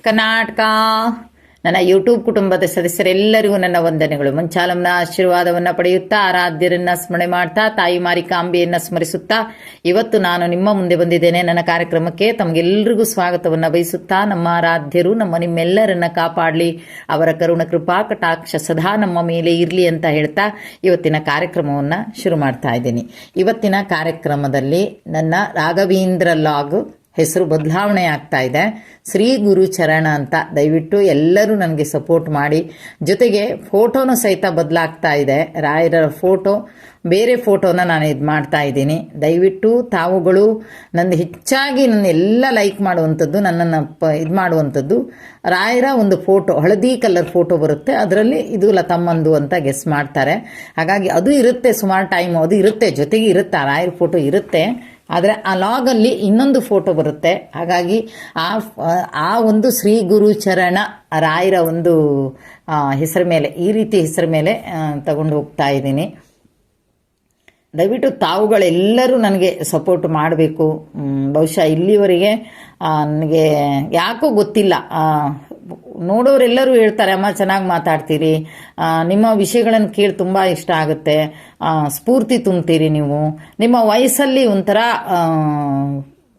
ಕರ್ನಾಟಕ. ನನ್ನ ಯೂಟ್ಯೂಬ್ ಕುಟುಂಬದ ಸದಸ್ಯರೆಲ್ಲರಿಗೂ ನನ್ನ ವಂದನೆಗಳು. ಮಂಚಾಲಂನ ಆಶೀರ್ವಾದವನ್ನು ಪಡೆಯುತ್ತಾ, ಆರಾಧ್ಯರನ್ನ ಸ್ಮರಣೆ ಮಾಡ್ತಾ, ತಾಯಿ ಮಾರಿಕಾಂಬೆಯನ್ನ ಸ್ಮರಿಸುತ್ತಾ ಇವತ್ತು ನಾನು ನಿಮ್ಮ ಮುಂದೆ ಬಂದಿದ್ದೇನೆ. ನನ್ನ ಕಾರ್ಯಕ್ರಮಕ್ಕೆ ತಮಗೆಲ್ಲರಿಗೂ ಸ್ವಾಗತವನ್ನು ಬಯಸುತ್ತಾ, ನಮ್ಮ ಆರಾಧ್ಯರು ನಿಮ್ಮೆಲ್ಲರನ್ನ ಕಾಪಾಡಲಿ, ಅವರ ಕರುಣ ಕೃಪಾ ಕಟಾಕ್ಷ ಸದಾ ನಮ್ಮ ಮೇಲೆ ಇರಲಿ ಅಂತ ಹೇಳ್ತಾ ಇವತ್ತಿನ ಕಾರ್ಯಕ್ರಮವನ್ನು ಶುರು ಮಾಡ್ತಾ ಇದ್ದೀನಿ. ಇವತ್ತಿನ ಕಾರ್ಯಕ್ರಮದಲ್ಲಿ ನನ್ನ ರಾಘವೇಂದ್ರ ಲಾಗ್ ಹೆಸರು ಬದಲಾವಣೆ ಆಗ್ತಾ ಇದೆ. ಶ್ರೀ ಗುರು ಚರಣ ಅಂತ. ದಯವಿಟ್ಟು ಎಲ್ಲರೂ ನನಗೆ ಸಪೋರ್ಟ್ ಮಾಡಿ. ಜೊತೆಗೆ ಫೋಟೋನು ಸಹಿತ ಬದಲಾಗ್ತಾ ಇದೆ. ರಾಯರ ಫೋಟೋ ಬೇರೆ ಫೋಟೋನ ನಾನು ಇದು ಮಾಡ್ತಾ ಇದ್ದೀನಿ. ದಯವಿಟ್ಟು ತಾವುಗಳು ಹೆಚ್ಚಾಗಿ ನನ್ನ ಎಲ್ಲ ಲೈಕ್ ಮಾಡುವಂಥದ್ದು, ನನ್ನನ್ನು ಇದು ಮಾಡುವಂಥದ್ದು ರಾಯರ ಒಂದು ಫೋಟೋ, ಹಳದಿ ಕಲರ್ ಫೋಟೋ ಬರುತ್ತೆ, ಅದರಲ್ಲಿ ಇದು ಲತಮ್ಮಂದು ಅಂತ ಗೆಸ್ ಮಾಡ್ತಾರೆ. ಹಾಗಾಗಿ ಅದು ಇರುತ್ತೆ, ಸುಮಾರು ಟೈಮ್ ಅದು ಇರುತ್ತೆ, ಜೊತೆಗೆ ಇರುತ್ತೆ, ರಾಯರ ಫೋಟೋ ಇರುತ್ತೆ. ಆದರೆ ಆ ಲಾಗಲ್ಲಿ ಇನ್ನೊಂದು ಫೋಟೋ ಬರುತ್ತೆ. ಹಾಗಾಗಿ ಆ ಒಂದು ಶ್ರೀ ಗುರು ಚರಣ ರಾಯರ ಒಂದು ಹೆಸರ ಮೇಲೆ, ಈ ರೀತಿ ಹೆಸರ ಮೇಲೆ ತಗೊಂಡು ಹೋಗ್ತಾ ಇದ್ದೀನಿ. ದಯವಿಟ್ಟು ತಾವುಗಳೆಲ್ಲರೂ ನನಗೆ ಸಪೋರ್ಟ್ ಮಾಡಬೇಕು. ಬಹುಶಃ ಇಲ್ಲಿವರೆಗೆ ನನಗೆ ಯಾಕೋ ಗೊತ್ತಿಲ್ಲ, ನೋಡೋರೆಲ್ಲರೂ ಹೇಳ್ತಾರೆ, ಅಮ್ಮ ಚೆನ್ನಾಗಿ ಮಾತಾಡ್ತೀರಿ, ನಿಮ್ಮ ವಿಷಯಗಳನ್ನು ಕೇಳಿ ತುಂಬ ಇಷ್ಟ ಆಗುತ್ತೆ, ಸ್ಫೂರ್ತಿ ತುಂಬ್ತೀರಿ, ನೀವು ನಿಮ್ಮ ವಯಸ್ಸಲ್ಲಿ ಒಂಥರ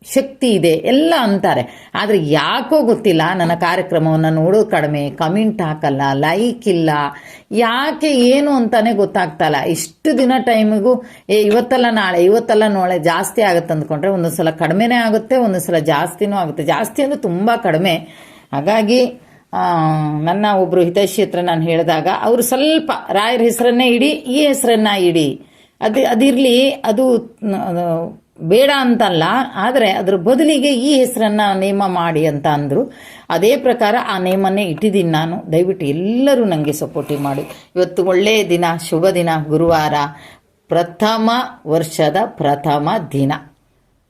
ಶಕ್ತಿ ಇದೆ ಎಲ್ಲ ಅಂತಾರೆ. ಆದರೆ ಯಾಕೋ ಗೊತ್ತಿಲ್ಲ, ನನ್ನ ಕಾರ್ಯಕ್ರಮವನ್ನು ನೋಡೋದು ಕಡಿಮೆ, ಕಮೆಂಟ್ ಹಾಕಲ್ಲ, ಲೈಕ್ ಇಲ್ಲ, ಯಾಕೆ ಏನು ಅಂತಾನೆ ಗೊತ್ತಾಗ್ತಲ್ಲ. ಇಷ್ಟು ದಿನ ಟೈಮಿಗೂ ಇವತ್ತಲ್ಲ ನಾಳೆ ಜಾಸ್ತಿ ಆಗುತ್ತೆ ಅಂದ್ಕೊಂಡ್ರೆ ಒಂದೊಂದು ಸಲ ಕಡಿಮೆನೇ ಆಗುತ್ತೆ, ಒಂದೊಂದು ಸಲ ಜಾಸ್ತಿನೂ ಆಗುತ್ತೆ. ಜಾಸ್ತಿ ಅಂದರೆ ತುಂಬ ಕಡಿಮೆ. ಹಾಗಾಗಿ ನನ್ನ ಒಬ್ಬರು ಹಿತೈಷಿ ಹತ್ರ ನಾನು ಹೇಳಿದಾಗ ಅವರು ಸ್ವಲ್ಪ ರಾಯರ ಹೆಸರನ್ನೇ ಇಡಿ, ಈ ಹೆಸರನ್ನ ಇಡಿ, ಅದಿರಲಿ, ಅದು ಬೇಡ ಅಂತಲ್ಲ, ಆದರೆ ಅದರ ಬದಲಿಗೆ ಈ ಹೆಸರನ್ನ ನೇಮ ಮಾಡಿ ಅಂತ ಅಂದರು. ಅದೇ ಪ್ರಕಾರ ಆ ನೇಮನ್ನೇ ಇಟ್ಟಿದ್ದೀನಿ ನಾನು. ದಯವಿಟ್ಟು ಎಲ್ಲರೂ ನನಗೆ ಸಪೋರ್ಟಿವ್ ಮಾಡಿ. ಇವತ್ತು ಒಳ್ಳೆಯ ದಿನ, ಶುಭ ದಿನ, ಗುರುವಾರ, ಪ್ರಥಮ ವರ್ಷದ ಪ್ರಥಮ ದಿನ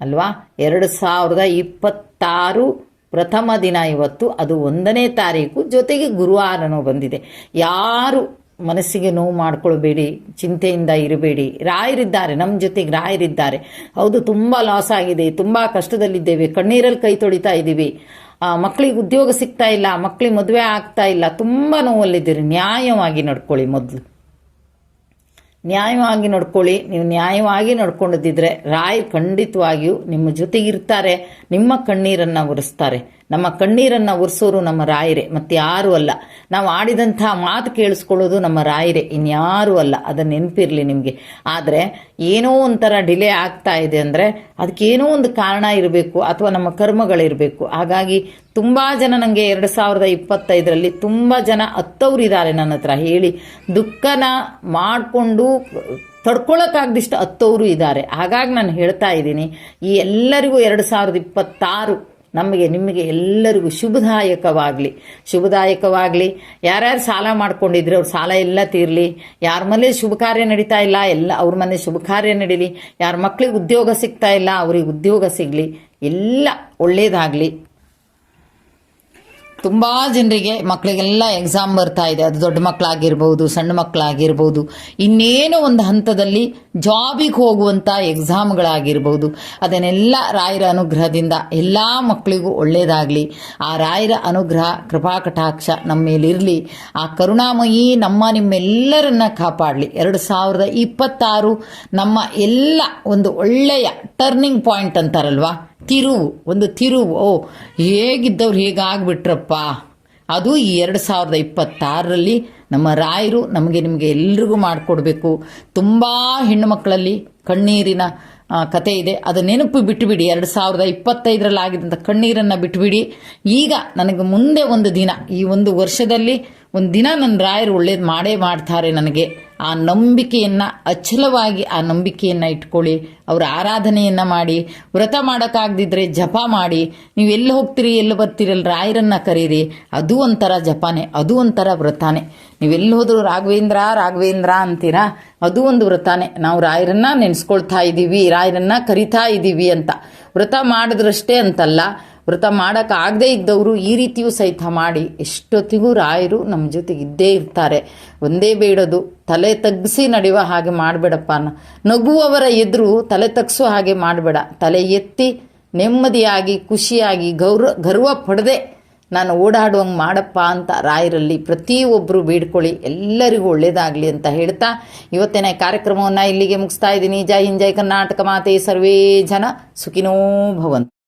ಅಲ್ವಾ, 2026 ಪ್ರಥಮ ದಿನ ಇವತ್ತು. ಅದು 1ನೇ ತಾರೀಕು, ಜೊತೆಗೆ ಗುರುವಾರನೂ ಬಂದಿದೆ. ಯಾರು ಮನಸ್ಸಿಗೆ ನೋವು ಮಾಡ್ಕೊಳ್ಬೇಡಿ, ಚಿಂತೆಯಿಂದ ಇರಬೇಡಿ. ರಾಯರಿದ್ದಾರೆ, ನಮ್ಮ ಜೊತೆಗೆ ರಾಯರಿದ್ದಾರೆ. ಹೌದು, ತುಂಬ ಲಾಸ್ ಆಗಿದೆ, ತುಂಬ ಕಷ್ಟದಲ್ಲಿದ್ದೇವೆ, ಕಣ್ಣೀರಲ್ಲಿ ಕೈ ತೊಳಿತಾ ಇದ್ದೀವಿ, ಮಕ್ಕಳಿಗೆ ಉದ್ಯೋಗ ಸಿಗ್ತಾ ಇಲ್ಲ, ಮಕ್ಕಳಿಗೆ ಮದುವೆ ಆಗ್ತಾ ಇಲ್ಲ, ತುಂಬ ನೋವಲ್ಲಿದ್ದೀರಿ. ನ್ಯಾಯವಾಗಿ ನಡ್ಕೊಳ್ಳಿ. ಮೊದಲು ನ್ಯಾಯವಾಗಿ ನಡ್ಕೊಳ್ಳಿ. ನೀವು ನ್ಯಾಯವಾಗಿ ನಡ್ಕೊಂಡಿದ್ದರೆ ರಾಯ್ ಖಂಡಿತವಾಗಿಯೂ ನಿಮ್ಮ ಜೊತೆಗಿರ್ತಾರೆ, ನಿಮ್ಮ ಕಣ್ಣೀರನ್ನು ಒರೆಸ್ತಾರೆ. ನಮ್ಮ ಕಣ್ಣೀರನ್ನು ಒರೆಸೋರು ನಮ್ಮ ರಾಯರೇ, ಮತ್ತೆ ಯಾರೂ ಅಲ್ಲ. ನಾವು ಆಡಿದಂಥ ಮಾತು ಕೇಳಿಸ್ಕೊಳ್ಳೋದು ನಮ್ಮ ರಾಯರೇ, ಇನ್ಯಾರೂ ಅಲ್ಲ. ಅದನ್ನು ನೆನಪಿರಲಿ ನಿಮಗೆ. ಆದರೆ ಏನೋ ಒಂಥರ ಡಿಲೇ ಆಗ್ತಾ ಇದೆ ಅಂದರೆ ಅದಕ್ಕೇನೋ ಒಂದು ಕಾರಣ ಇರಬೇಕು, ಅಥವಾ ನಮ್ಮ ಕರ್ಮಗಳಿರಬೇಕು. ಹಾಗಾಗಿ ತುಂಬ ಜನ ನನಗೆ 2025ರಲ್ಲಿ ತುಂಬ ಜನ ಹತ್ತವ್ರಿದ್ದಾರೆ ನನ್ನ ಹತ್ರ ಹೇಳಿ, ದುಃಖನ ಮಾಡಿಕೊಂಡು ತಡ್ಕೊಳ್ಳೋಕ್ಕಾಗ್ದಿಷ್ಟು ಹತ್ತವರು ಇದ್ದಾರೆ. ಹಾಗಾಗಿ ನಾನು ಹೇಳ್ತಾ ಇದ್ದೀನಿ, ಈ ಎಲ್ಲರಿಗೂ 2026 ನಿಮಗೆ ಎಲ್ಲರಿಗೂ ಶುಭದಾಯಕವಾಗಲಿ. ಯಾರ್ಯಾರು ಸಾಲ ಮಾಡ್ಕೊಂಡಿದ್ರೆ ಅವ್ರ ಸಾಲ ಎಲ್ಲ ತೀರಲಿ. ಯಾರ ಮನೆ ಶುಭ ಕಾರ್ಯ ನಡೀತಾ ಇಲ್ಲ, ಎಲ್ಲ ಅವ್ರ ಮನೆ ಶುಭ ಕಾರ್ಯ ನಡೀಲಿ. ಯಾರ ಮಕ್ಕಳಿಗೆ ಉದ್ಯೋಗ ಸಿಗ್ತಾ ಇಲ್ಲ, ಅವ್ರಿಗೆ ಉದ್ಯೋಗ ಸಿಗಲಿ. ಎಲ್ಲ ಒಳ್ಳೇದಾಗಲಿ. ತುಂಬ ಜನರಿಗೆ ಮಕ್ಕಳಿಗೆಲ್ಲ ಎಕ್ಸಾಮ್ ಬರ್ತಾ ಇದೆ. ಅದು ದೊಡ್ಡ ಮಕ್ಕಳಾಗಿರ್ಬೋದು, ಸಣ್ಣ ಮಕ್ಕಳಾಗಿರ್ಬೋದು, ಇನ್ನೇನೋ ಒಂದು ಹಂತದಲ್ಲಿ ಜಾಬಿಗೆ ಹೋಗುವಂಥ ಎಕ್ಸಾಮ್ಗಳಾಗಿರ್ಬೋದು. ಅದನ್ನೆಲ್ಲ ರಾಯರ ಅನುಗ್ರಹದಿಂದ ಎಲ್ಲ ಮಕ್ಕಳಿಗೂ ಒಳ್ಳೆಯದಾಗಲಿ. ಆ ರಾಯರ ಅನುಗ್ರಹ ಕೃಪಾ ಕಟಾಕ್ಷ ನಮ್ಮ ಮೇಲಿರಲಿ. ಆ ಕರುಣಾಮಯಿ ನಿಮ್ಮೆಲ್ಲರನ್ನ ಕಾಪಾಡಲಿ. 2026 ನಮ್ಮ ಎಲ್ಲ ಒಂದು ಒಳ್ಳೆಯ ಟರ್ನಿಂಗ್ ಪಾಯಿಂಟ್ ಅಂತಾರಲ್ವಾ, ಒಂದು ತಿರುವು. ಹೇಗಿದ್ದವ್ರು ಹೇಗಾಗ್ಬಿಟ್ರಪ್ಪ, ಅದು ಈ 2026ರಲ್ಲಿ ನಮ್ಮ ರಾಯರು ನಿಮಗೆ ಎಲ್ರಿಗೂ ಮಾಡಿಕೊಡ್ಬೇಕು. ತುಂಬ ಹೆಣ್ಣು ಮಕ್ಕಳಲ್ಲಿ ಕಣ್ಣೀರಿನ ಕತೆ ಇದೆ, ಅದು ನೆನಪು ಬಿಟ್ಟುಬಿಡಿ. 2025ರಲ್ಲಿ ಆಗಿದ್ದಂಥ ಕಣ್ಣೀರನ್ನು ಬಿಟ್ಟುಬಿಡಿ. ಈಗ ನನಗೆ ಮುಂದೆ ಒಂದು ದಿನ, ಈ ಒಂದು ವರ್ಷದಲ್ಲಿ ಒಂದು ದಿನ ನನ್ನ ರಾಯರು ಒಳ್ಳೇದು ಮಾಡೇ ಮಾಡ್ತಾರೆ ನನಗೆ. ಆ ನಂಬಿಕೆಯನ್ನು ಅಚಲವಾಗಿ ಆ ನಂಬಿಕೆಯನ್ನು ಇಟ್ಕೊಳ್ಳಿ. ಅವರ ಆರಾಧನೆಯನ್ನು ಮಾಡಿ. ವ್ರತ ಮಾಡೋಕ್ಕಾಗದಿದ್ರೆ ಜಪ ಮಾಡಿ. ನೀವು ಎಲ್ಲಿ ಹೋಗ್ತೀರಿ, ಎಲ್ಲಿ ಬರ್ತೀರಲ್ಲ, ರಾಯರನ್ನು ಕರೀರಿ. ಅದು ಒಂಥರ ಜಪನೇ, ಅದು ಒಂಥರ ವ್ರತಾನೇ. ನೀವೆಲ್ಲಿ ಹೋದರೂ ರಾಘವೇಂದ್ರ ಅಂತೀರಾ, ಅದು ಒಂದು ವ್ರತಾನೇ. ನಾವು ರಾಯರನ್ನ ನೆನೆಸ್ಕೊಳ್ತಾ ಇದ್ದೀವಿ, ರಾಯರನ್ನ ಕರಿತಾ ಇದ್ದೀವಿ ಅಂತ. ವ್ರತ ಮಾಡಿದ್ರಷ್ಟೇ ಅಂತಲ್ಲ, ವ್ರತ ಮಾಡೋಕ್ಕಾಗದೇ ಇದ್ದವರು ಈ ರೀತಿಯೂ ಸಹಿತ ಮಾಡಿ ಎಷ್ಟೊತ್ತಿಗೂ ರಾಯರು ನಮ್ಮ ಜೊತೆಗೆ ಇದ್ದೇ ಇರ್ತಾರೆ. ಒಂದೇ ಬೇಡದು, ತಲೆ ತಗ್ಗಿಸಿ ನಡೆಯುವ ಹಾಗೆ ಮಾಡಬೇಡಪ್ಪ. ನಗುವವರ ಎದುರು ತಲೆ ತಗ್ಸೋ ಹಾಗೆ ಮಾಡಬೇಡ. ತಲೆ ಎತ್ತಿ ನೆಮ್ಮದಿಯಾಗಿ ಖುಷಿಯಾಗಿ ಗರ್ವ ಪಡದೆ ನಾನು ಓಡಾಡುವಂಗೆ ಮಾಡಪ್ಪ ಅಂತ ರಾಯರಲ್ಲಿ ಪ್ರತಿಯೊಬ್ಬರು ಬೇಡ್ಕೊಳ್ಳಿ, ಎಲ್ಲರಿಗೂ ಒಳ್ಳೇದಾಗಲಿ ಅಂತ ಹೇಳ್ತಾ ಇವತ್ತಿನ ಕಾರ್ಯಕ್ರಮವನ್ನು ಇಲ್ಲಿಗೆ ಮುಗಿಸ್ತಾ ಇದ್ದೀನಿ. ಜೈ ಹಿಂದ್, ಜೈ ಕರ್ನಾಟಕ ಮಾತೆ, ಸರ್ವೇ ಜನ ಸುಖಿನೋ ಭವಂತು.